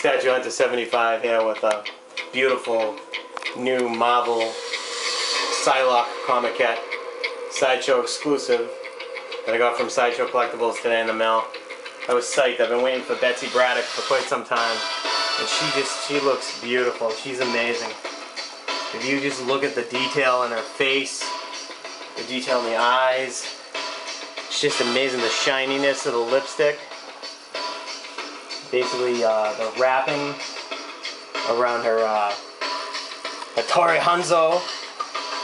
Statue Hunter 75 here with a beautiful new Marvel Psylocke Comiquette Sideshow exclusive that I got from Sideshow Collectibles today in the mail. I was psyched. I've been waiting for Betsy Braddock for quite some time, and she looks beautiful. She's amazing. If you just look at the detail in her face, the detail in the eyes, it's just amazing. The shininess of the lipstick. Basically, the wrapping around her Hattori Hanzo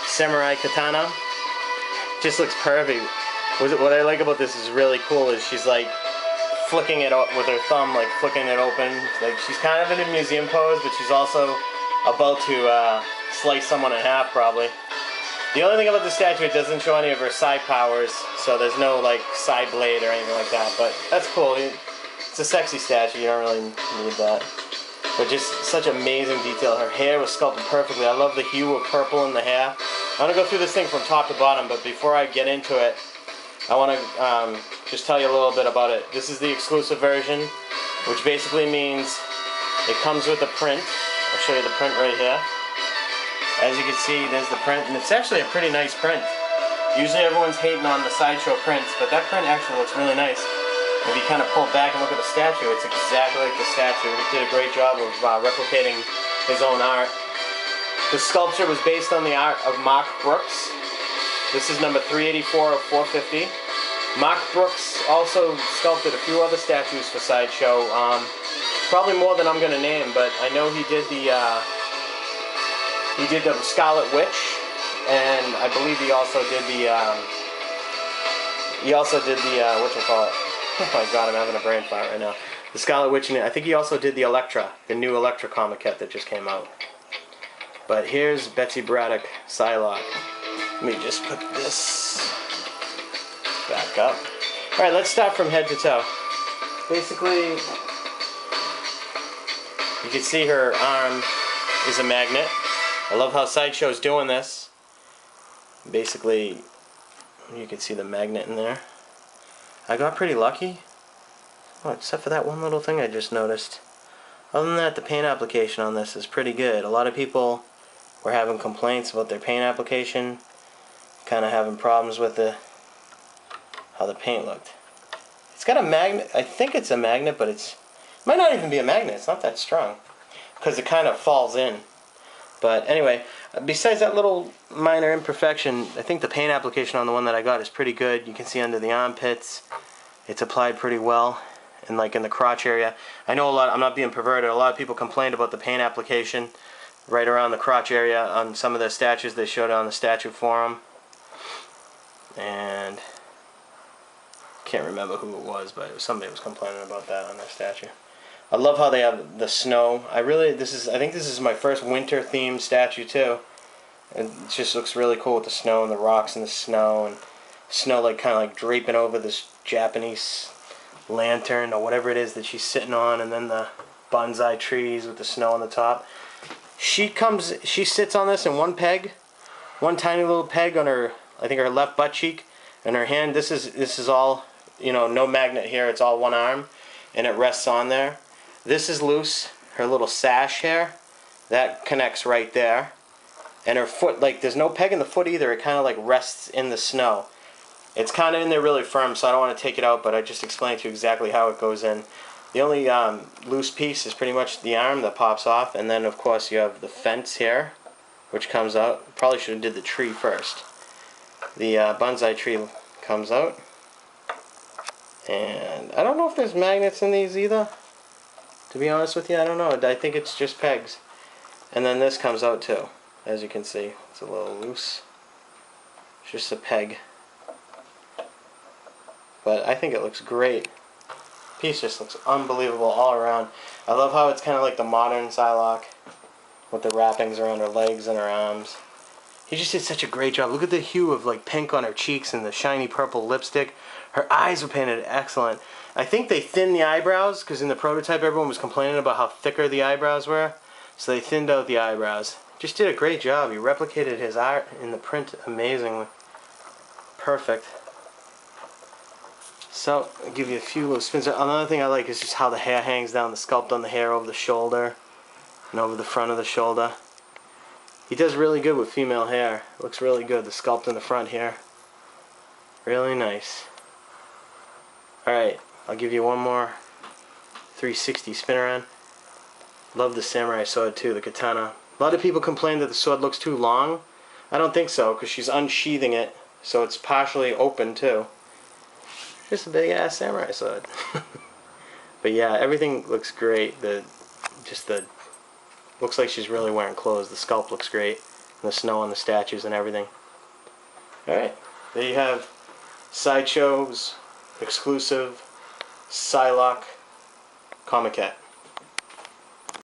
samurai katana just looks perfect. What I like about this is really cool is she's like flicking it with her thumb, like flicking it open. Like she's kind of in a museum pose, but she's also about to slice someone in half probably. The only thing about the statue, it doesn't show any of her side powers, so there's no like side blade or anything like that, but that's cool. It's a sexy statue, you don't really need that. But just such amazing detail. Her hair was sculpted perfectly. I love the hue of purple in the hair. I'm going to go through this thing from top to bottom, but before I get into it, I want to just tell you a little bit about it. This is the exclusive version, which basically means it comes with a print. I'll show you the print right here. As you can see, there's the print, and it's actually a pretty nice print. Usually everyone's hating on the Sideshow prints, but that print actually looks really nice. If you kind of pull back and look at the statue, it's exactly like the statue. He did a great job of replicating his own art. The sculpture was based on the art of Mark Brooks. This is number 384 of 450. Mark Brooks also sculpted a few other statues for Sideshow. Probably more than I'm going to name, but I know he did the Scarlet Witch, and I believe he also did the whatchamacallit. Oh my god, I'm having a brain fart right now. The Scarlet Witch, and I think he also did the Elektra, the new Elektra Comiquette that just came out. But here's Betsy Braddock, Psylocke. Let me just put this back up. Alright, let's start from head to toe. Basically, you can see her arm is a magnet. I love how Sideshow's doing this. Basically, you can see the magnet in there. I got pretty lucky. Oh, except for that one little thing I just noticed. Other than that, the paint application on this is pretty good. A lot of people were having complaints about their paint application, kind of having problems with how the paint looked. It's got a magnet. I think it's a magnet, but it might not even be a magnet. It's not that strong because it kind of falls in. But anyway, besides that little minor imperfection, I think the paint application on the one that I got is pretty good. You can see under the armpits, it's applied pretty well, and like in the crotch area. I know I'm not being perverted, a lot of people complained about the paint application right around the crotch area on some of the statues they showed on the statue forum. And I can't remember who it was, but somebody was complaining about that on their statue. I love how they have the snow. I think this is my first winter themed statue too. It just looks really cool with the snow and the rocks and the snow, and snow like kind of like draping over this Japanese lantern or whatever it is that she's sitting on, and then the bonsai trees with the snow on the top. She sits on this in one peg, one tiny little peg on her, I think her left butt cheek, and her hand. This is all, you know, no magnet here. It's all one arm, and it rests on there. This is loose. Her little sash here, that connects right there. And her foot, like, there's no peg in the foot either. It kind of like rests in the snow. It's kind of in there really firm, so I don't want to take it out, but I just explained to you exactly how it goes in. The only loose piece is pretty much the arm that pops off, and then of course you have the fence here, which comes out. Probably should have did the tree first. The bonsai tree comes out. And I don't know if there's magnets in these either. To be honest with you, I don't know. I think it's just pegs. And then this comes out too. As you can see, it's a little loose. It's just a peg. But I think it looks great. Piece just looks unbelievable all around. I love how it's kind of like the modern Psylocke with the wrappings around her legs and her arms. He just did such a great job. Look at the hue of like pink on her cheeks and the shiny purple lipstick. Her eyes were painted excellent. I think they thinned the eyebrows because in the prototype everyone was complaining about how thicker the eyebrows were. So they thinned out the eyebrows. Just did a great job. He replicated his art in the print amazingly. Perfect. So, I'll give you a few little spins. Another thing I like is just how the hair hangs down, the sculpt on the hair over the shoulder and over the front of the shoulder. He does really good with female hair. It looks really good, the sculpt in the front here. Really nice. Alright, I'll give you one more 360 spin around. Love the samurai sword too, the katana. A lot of people complain that the sword looks too long. I don't think so, because she's unsheathing it, so it's partially open too. Just a big ass samurai sword. But yeah, everything looks great. Looks like she's really wearing clothes. The sculpt looks great. And the snow on the statues and everything. Alright, there you have Sideshow's exclusive Psylocke Comiquette.